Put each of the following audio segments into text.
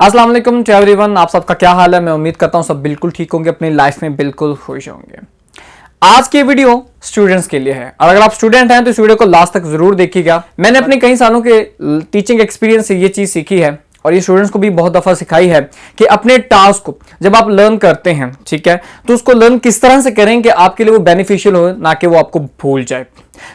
अस्सलाम वालेकुम to everyone. आप सबका क्या हाल है? मैं उम्मीद करता हूँ सब बिल्कुल ठीक होंगे, अपनी लाइफ में बिल्कुल खुश होंगे। आज की वीडियो स्टूडेंट्स के लिए है और अगर आप स्टूडेंट हैं तो इस वीडियो को लास्ट तक जरूर देखिएगा। मैंने अपने कई सालों के टीचिंग एक्सपीरियंस से ये चीज सीखी है और ये स्टूडेंट्स को भी बहुत दफा सिखाई है कि अपने टास्क को जब आप लर्न करते हैं, ठीक है, तो उसको लर्न किस तरह से करें कि आपके लिए वो बेनिफिशियल हो, ना कि वो आपको भूल जाए।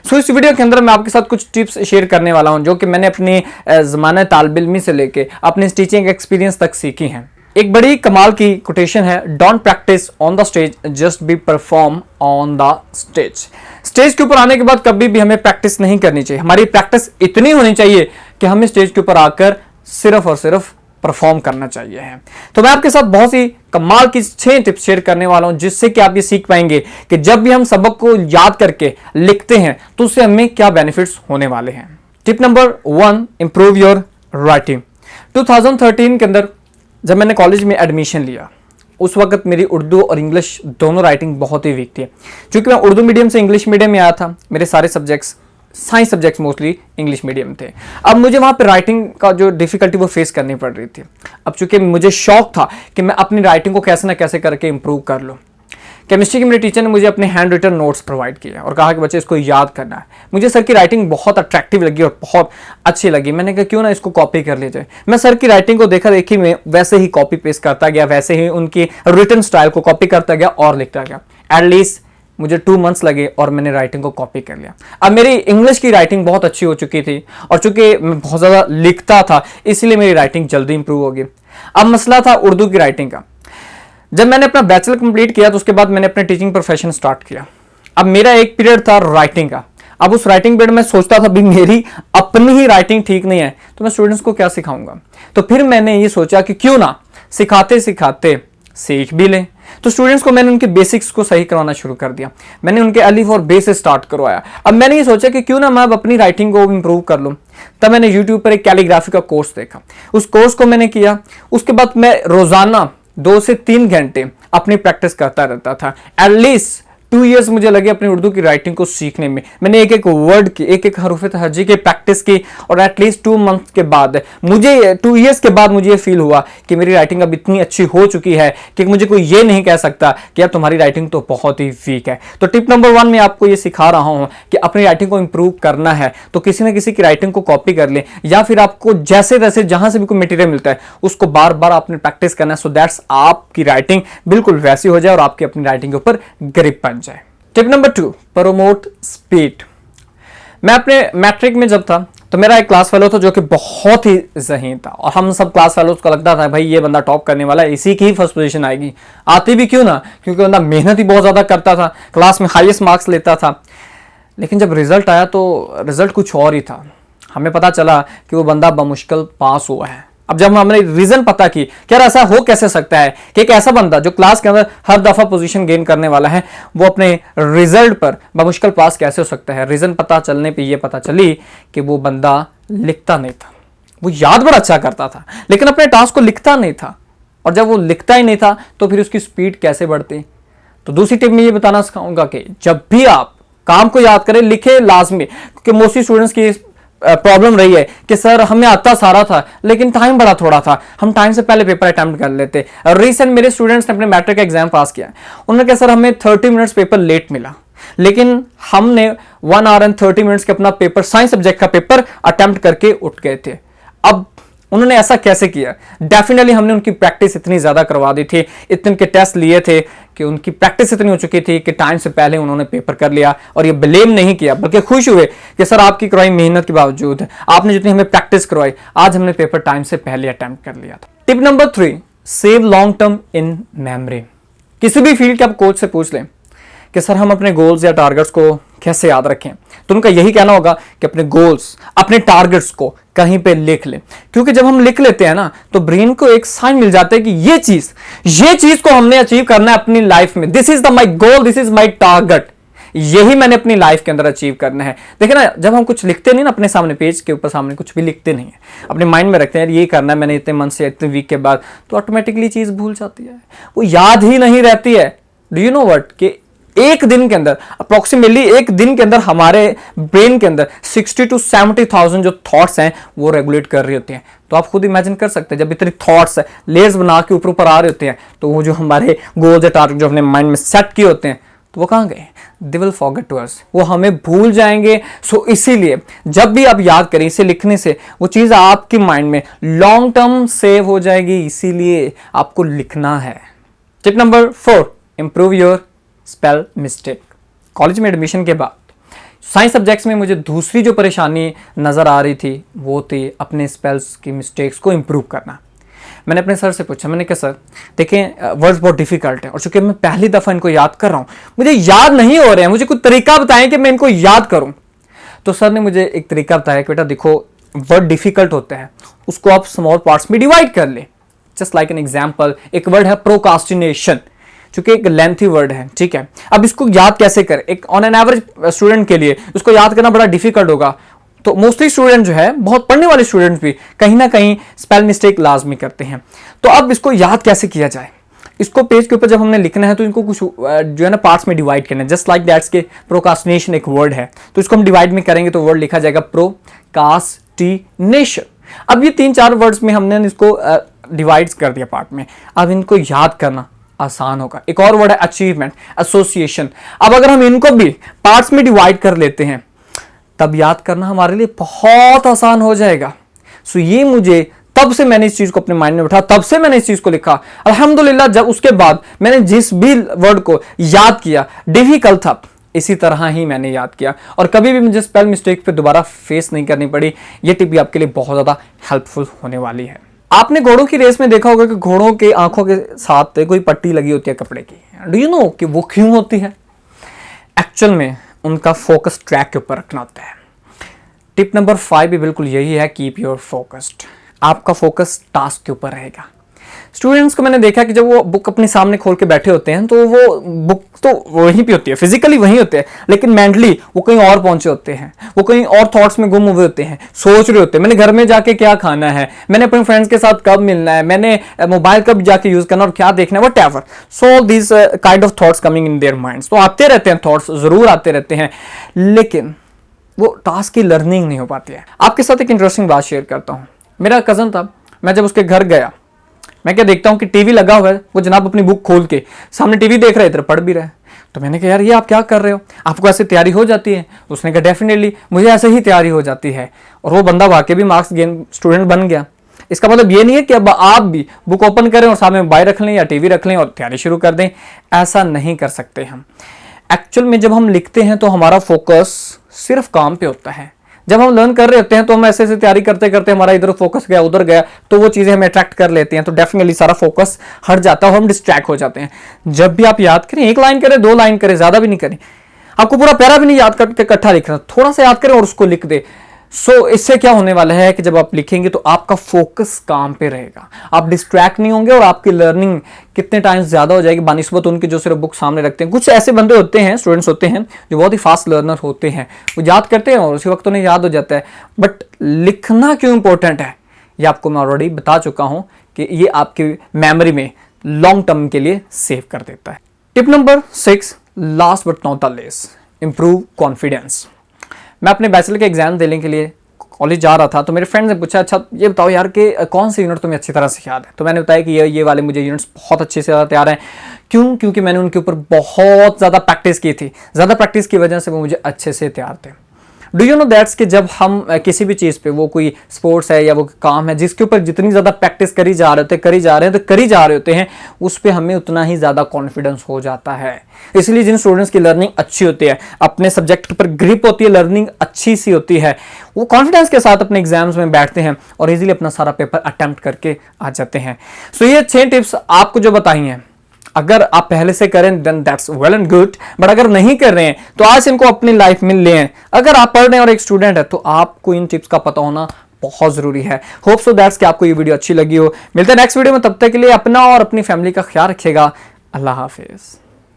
सो इस वीडियो के अंदर मैं आपके साथ कुछ टिप्स शेयर करने वाला हूं जो कि मैंने अपने ज़माने तालिब इल्मी से लेके अपने टीचिंग एक्सपीरियंस तक सीखी हैं। एक बड़ी कमाल की कोटेशन है, don't practice on the stage, just be perform on the stage. Stage के ऊपर आने के बाद कभी भी हमें प्रैक्टिस नहीं करनी चाहिए। हमारी प्रैक्टिस इतनी होनी चाहिए कि हमें स्टेज के ऊपर आकर सिर्फ और सिर्फ परफॉर्म करना चाहिए है। तो मैं आपके साथ बहुत सी कमाल की 6 टिप्स शेयर करने वाला हूं जिससे कि आप ये सीख पाएंगे कि जब भी हम सबक को याद करके लिखते हैं तो उससे हमें क्या बेनिफिट्स होने वाले हैं। Tip number 1, improve your writing. 2013 के अंदर जब मैंने कॉलेज में एडमिशन लिया उस वक्त मेरी उर्दू और इंग्लिश दोनों राइटिंग बहुत ही वीक थी। क्योंकि मैं उर्दू मीडियम से इंग्लिश मीडियम में आया था, मेरे सारे subjects science subjects mostly English medium थे। अब मुझे वहाँ पे राइटिंग का जो डिफिकल्टी वो फेस करनी पड़ रही थी। अब चूंकि मुझे शौक था कि मैं अपनी राइटिंग को कैसे ना कैसे करके इंप्रूव कर लूँ, केमिस्ट्री के मेरे टीचर ने मुझे अपने हैंड रिटन नोट्स प्रोवाइड किए और कहा कि बच्चे इसको याद करना है। मुझे सर की राइटिंग बहुत अट्रैक्टिव लगी और बहुत अच्छी लगी। मैंने कहा क्यों ना इसको कॉपी कर लिया जाए। मैं सर की राइटिंग को देखा देखी में वैसे ही कॉपी पेस्ट करता गया, वैसे ही उनकी रिटन स्टाइल को कॉपी करता गया और लिखता गया। एटलीस्ट मुझे 2 मंथ्स लगे और मैंने राइटिंग को कॉपी कर लिया। अब मेरी इंग्लिश की राइटिंग बहुत अच्छी हो चुकी थी और चूंकि मैं बहुत ज़्यादा लिखता था इसलिए मेरी राइटिंग जल्दी इंप्रूव हो गई। अब मसला था उर्दू की राइटिंग का। जब मैंने अपना बैचलर कंप्लीट किया तो उसके बाद मैंने अपने टीचिंग प्रोफेशन स्टार्ट किया। अब मेरा एक पीरियड था राइटिंग का। अब उस राइटिंग पीरियड में सोचता था भी मेरी अपनी ही राइटिंग ठीक नहीं है तो मैं स्टूडेंट्स को क्या सिखाऊंगा। तो फिर मैंने ये सोचा कि क्यों ना सिखाते सिखाते सीख भी लें। तो स्टूडेंट्स को मैंने उनके बेसिक्स को सही करवाना शुरू कर दिया। मैंने उनके अलिफ और बे से स्टार्ट करवाया। अब मैंने ये सोचा कि क्यों ना मैं अब अपनी राइटिंग को इंप्रूव कर लूं। तब मैंने यूट्यूब पर एक कैलीग्राफी का कोर्स देखा, उस कोर्स को मैंने किया। उसके बाद मैं रोजाना 2 से 3 घंटे अपनी प्रैक्टिस करता रहता था। एटलीस्ट 2 इयर्स मुझे लगे अपनी उर्दू की राइटिंग को सीखने में। मैंने एक एक वर्ड की, एक एक हरूफ तहज्जी की प्रैक्टिस की और एटलीस्ट 2 मंथ के बाद मुझे 2 इयर्स के बाद मुझे ये फील हुआ कि मेरी राइटिंग अब इतनी अच्छी हो चुकी है कि मुझे कोई ये नहीं कह सकता कि अब तुम्हारी राइटिंग तो बहुत ही वीक है। तो टिप नंबर 1 में आपको ये सिखा रहा हूं कि अपनी राइटिंग को इंप्रूव करना है तो किसी न किसी की राइटिंग को कॉपी कर ले या फिर आपको जैसे तैसे जहां से भी कोई मटेरियल मिलता है उसको बार बार आपने प्रैक्टिस करना है, सो दैट्स आपकी राइटिंग बिल्कुल वैसी हो जाए और आपकी अपनी राइटिंग के ऊपर ग्रिप बन जाए। Tip number 2, promote speed. मैं अपने मैट्रिक में जब था तो मेरा एक क्लास फेलो था जो कि बहुत ही ज़हीन था और हम सब क्लास फेलोज को लगता था भाई ये बंदा टॉप करने वाला है, इसी की ही फर्स्ट पोजीशन आएगी। आती भी क्यों ना, क्योंकि बंदा मेहनत ही बहुत ज़्यादा करता था, क्लास में हाईएस्ट मार्क्स लेता था। लेकिन जब रिजल्ट आया तो रिजल्ट कुछ और ही था। हमें पता चला कि वो बंदा बमुश्किल पास हुआ है। अब जब हमने रीजन पता की क्या ऐसा हो कैसे सकता है कि एक ऐसा बंदा जो क्लास के अंदर हर दफा पोजीशन गेन करने वाला है वो अपने रिजल्ट पर बमुश्किल पास कैसे हो सकता है। रीजन पता चलने पे ये पता चली कि वो बंदा लिखता नहीं था। वो याद बड़ा अच्छा करता था लेकिन अपने टास्क को लिखता नहीं था और जब वो लिखता ही नहीं था तो फिर उसकी स्पीड कैसे बढ़ती। तो दूसरी टिप में ये बताना सिखाऊंगा कि जब भी आप काम को याद करें लिखे लाजमी, क्योंकि मोस्टली स्टूडेंट्स की प्रॉब्लम रही है कि सर हमें आता सारा था लेकिन टाइम बड़ा थोड़ा था, हम टाइम से पहले पेपर अटेम्प्ट कर लेते। रिसेंट मेरे स्टूडेंट्स ने अपने मैट्रिक का एग्जाम पास किया, उन्होंने कहा सर हमें 30 मिनट्स पेपर लेट मिला लेकिन हमने 1 आवर एंड 30 मिनट्स के अपना पेपर, साइंस सब्जेक्ट का पेपर अटेम्प्ट करके उठ गए थे। अब उन्होंने ऐसा कैसे किया? डेफिनेटली हमने उनकी प्रैक्टिस इतनी ज्यादा करवा दी थी, इतने के टेस्ट लिए थे कि उनकी प्रैक्टिस इतनी हो चुकी थी कि टाइम से पहले उन्होंने पेपर कर लिया और ये ब्लेम नहीं किया बल्कि खुश हुए कि सर आपकी करवाई मेहनत के बावजूद आपने जितनी हमें प्रैक्टिस करवाई आज हमने पेपर टाइम से पहले अटेम्प्ट कर लिया था। Tip number 3, save long term in memory. किसी भी फील्ड के आप कोच से पूछ लें कि सर हम अपने गोल्स या टारगेट्स को कैसे याद रखें, तो उनका यही कहना होगा कि अपने गोल्स, अपने टारगेट्स को कहीं पे लिख लें। क्योंकि जब हम लिख लेते हैं ना तो ब्रेन को एक साइन मिल जाता है कि ये चीज को हमने अचीव करना है अपनी लाइफ में। This is the my goal, this is my target, यही मैंने अपनी लाइफ के अंदर अचीव करना है। देखिए ना, जब हम कुछ लिखते नहीं ना अपने सामने, पेज के ऊपर सामने कुछ भी लिखते नहीं है, अपने माइंड में रखते हैं ये करना है मैंने इतने मंथ से इतने वीक के बाद, तो ऑटोमेटिकली चीज भूल जाती है, वो याद ही नहीं रहती है। डू यू नो व्हाट कि एक दिन के अंदर, अप्रोक्सीमेटली एक दिन के अंदर हमारे ब्रेन के अंदर 60 to 70,000 जो थॉट्स हैं वो रेगुलेट कर रही होती हैं। तो आप खुद इमेजिन कर सकते हैं, जब इतने थॉट्स लेयर्स बना के ऊपर ऊपर आ रहे होते हैं, तो वो जो हमारे गोल्स या टारगेट जो अपने माइंड में सेट किए होते हैं, तो वो कहाँ गए? They will forget to us, वो हमें भूल जाएंगे। सो इसीलिए जब भी आप याद करें, इसे लिखने से वो चीज़ आपकी माइंड में लॉन्ग टर्म सेव हो जाएगी, इसीलिए आपको लिखना है। Tip number 4, improve your spell mistake. College में एडमिशन के बाद साइंस सब्जेक्ट्स में मुझे दूसरी जो परेशानी नज़र आ रही थी वो थी अपने स्पेल्स की मिस्टेक्स को इम्प्रूव करना। मैंने अपने सर से पूछा, मैंने कहा सर देखें वर्ड्स बहुत डिफिकल्ट है और चूंकि मैं पहली दफ़ा इनको याद कर रहा हूँ, मुझे याद नहीं हो रहे हैं, मुझे कुछ तरीका बताएं कि मैं इनको याद करूँ। तो सर ने मुझे एक तरीका बताया कि बेटा देखो, वर्ड डिफिकल्ट होता है, उसको आप स्मॉल पार्ट्स में डिवाइड कर ले। जस्ट लाइक एन एग्जाम्पल, एक वर्ड है प्रोकास्टिनेशन, चूंकि एक लेंथी वर्ड है, ठीक है। अब इसको याद कैसे करें? एक ऑन एन एवरेज स्टूडेंट के लिए उसको याद करना बड़ा डिफिकल्ट होगा। तो मोस्टली स्टूडेंट जो है, बहुत पढ़ने वाले स्टूडेंट्स भी कहीं ना कहीं स्पेल मिस्टेक लाजमी करते हैं। तो अब इसको याद कैसे किया जाए? इसको पेज के ऊपर जब हमने लिखना है तो इनको कुछ जो है ना पार्ट्स में डिवाइड करना है। जस्ट लाइक दैट्स के प्रोकास्टिनेशन एक वर्ड है, तो इसको हम डिवाइड में करेंगे तो वर्ड लिखा जाएगा प्रोकास्टिनेशन। अब ये 3-4 वर्ड्स में हमने इसको डिवाइड कर दिया पार्ट में। अब इनको याद करना आसान होगा। एक और वर्ड है अचीवमेंट, एसोसिएशन। अब अगर हम इनको भी पार्ट्स में डिवाइड कर लेते हैं तब याद करना हमारे लिए बहुत आसान हो जाएगा। सो ये मुझे तब से मैंने इस चीज को अपने माइंड में बिठा, तब से मैंने इस चीज को लिखा अल्हम्दुलिल्लाह। जब उसके बाद मैंने जिस भी वर्ड को याद किया, डिफिकल्ट था, इसी तरह ही मैंने याद किया और कभी भी मुझे स्पेल मिस्टेक पे दोबारा फेस नहीं करनी पड़ी। ये टिप भी आपके लिए बहुत ज्यादा हेल्पफुल होने वाली है। आपने घोड़ों की रेस में देखा होगा कि घोड़ों के आंखों के साथ कोई पट्टी लगी होती है कपड़े की। डू यू नो कि वो क्यों होती है? एक्चुअल में उनका फोकस ट्रैक के ऊपर रखना होता है। टिप नंबर 5 भी बिल्कुल यही है, कीप योर फोकस्ड। आपका फोकस टास्क के ऊपर रहेगा। स्टूडेंट्स को मैंने देखा कि जब वो बुक अपने सामने खोल के बैठे होते हैं तो वो बुक तो वहीं पे होती है, फिजिकली वहीं होते हैं, लेकिन मेंटली वो कहीं और पहुंचे होते हैं, वो कहीं और थॉट्स में गुम हुए होते हैं, सोच रहे होते हैं मैंने घर में जाके क्या खाना है, मैंने अपने फ्रेंड्स के साथ कब मिलना है, मैंने मोबाइल कब जाके यूज करना और क्या देखना है, whatever. So this kind of thoughts coming in their minds. तो आते रहते हैं थॉट्स, जरूर आते रहते हैं, लेकिन वो टास्क की लर्निंग नहीं हो पाती है। आपके साथ एक इंटरेस्टिंग बात शेयर करता हूँ। मेरा कजन था, मैं जब उसके घर गया, मैं क्या देखता हूँ कि टीवी लगा हुआ है, वो जनाब अपनी बुक खोल के सामने टीवी देख रहे हैं, इधर पढ़ भी रहे हैं। तो मैंने कहा यार ये आप क्या कर रहे हो, आपको ऐसे तैयारी हो जाती है? उसने कहा डेफिनेटली मुझे ऐसे ही तैयारी हो जाती है। और वो बंदा वाकई भी मार्क्स गेन स्टूडेंट बन गया। इसका मतलब ये नहीं है कि अब आप भी बुक ओपन करें और सामने मोबाइल रख लें या टीवी रख लें और तैयारी शुरू कर दें। ऐसा नहीं कर सकते हम। एक्चुअल में जब हम लिखते हैं तो हमारा फोकस सिर्फ काम पे होता है। जब हम लर्न कर रहे होते हैं तो हम ऐसे ऐसे तैयारी करते करते हमारा इधर फोकस गया उधर गया, तो वो चीजें हमें अट्रैक्ट कर लेती हैं, तो डेफिनेटली सारा फोकस हट जाता है और हम डिस्ट्रैक्ट हो जाते हैं। जब भी आप याद करें, 1 लाइन करें, 2 लाइन करें, ज्यादा भी नहीं करें, आपको पूरा पैरा भी नहीं याद करके इकट्ठा लिखना, थोड़ा सा याद करें और उसको लिख दे। सो इससे क्या होने वाला है कि जब आप लिखेंगे तो आपका फोकस काम पे रहेगा, आप डिस्ट्रैक्ट नहीं होंगे और आपकी लर्निंग कितने टाइम्स ज्यादा हो जाएगी बानिस्बत उनके जो सिर्फ बुक सामने रखते हैं। कुछ ऐसे बंदे होते हैं, स्टूडेंट्स होते हैं जो बहुत ही फास्ट लर्नर होते हैं, वो याद करते हैं और उसी वक्त उन्हें याद हो जाता है। बट लिखना क्यों इंपॉर्टेंट है ये आपको मैं ऑलरेडी बता चुका हूं कि ये आपकी मेमोरी में लॉन्ग टर्म के लिए सेव कर देता है। Tip number 6, last but not the लेस्ट, improve confidence. मैं अपने बैचलर के एग्जाम देने के लिए कॉलेज जा रहा था, तो मेरे फ्रेंड ने पूछा अच्छा ये बताओ यार कि कौन से यूनिट तुम्हें अच्छी तरह से याद है। तो मैंने बताया कि ये वाले मुझे यूनिट्स बहुत अच्छे से तैयार हैं। क्यों? क्योंकि मैंने उनके ऊपर बहुत ज़्यादा प्रैक्टिस की थी। ज़्यादा प्रैक्टिस की वजह से वो मुझे अच्छे से तैयार थे। डू यू नो दैट्स कि जब हम किसी भी चीज़ पे, वो कोई स्पोर्ट्स है या वो काम है जिसके ऊपर जितनी ज़्यादा प्रैक्टिस करी जा रहे होते हैं उस पर हमें उतना ही ज़्यादा कॉन्फिडेंस हो जाता है। इसलिए जिन स्टूडेंट्स की लर्निंग अच्छी होती है, अपने सब्जेक्ट पर ग्रिप होती है, लर्निंग अच्छी सी होती है, वो कॉन्फिडेंस के साथ अपने एग्जाम्स में बैठते हैं और इजीली अपना सारा पेपर अटेम्प्ट करके आ जाते हैं। सो ये 6 टिप्स आपको जो बताई हैं, अगर आप पहले से करें then that's well and good, but अगर नहीं कर रहे हैं तो आज इनको अपनी लाइफ में ले आएं। अगर आप पढ़ रहे हैं और एक स्टूडेंट है तो आपको इन टिप्स का पता होना बहुत जरूरी है। होप सो दैट्स कि आपको ये वीडियो अच्छी लगी हो। मिलते हैं नेक्स्ट वीडियो में, तब तक के लिए अपना और अपनी फैमिली का ख्याल रखिएगा। अल्लाह हाफिज।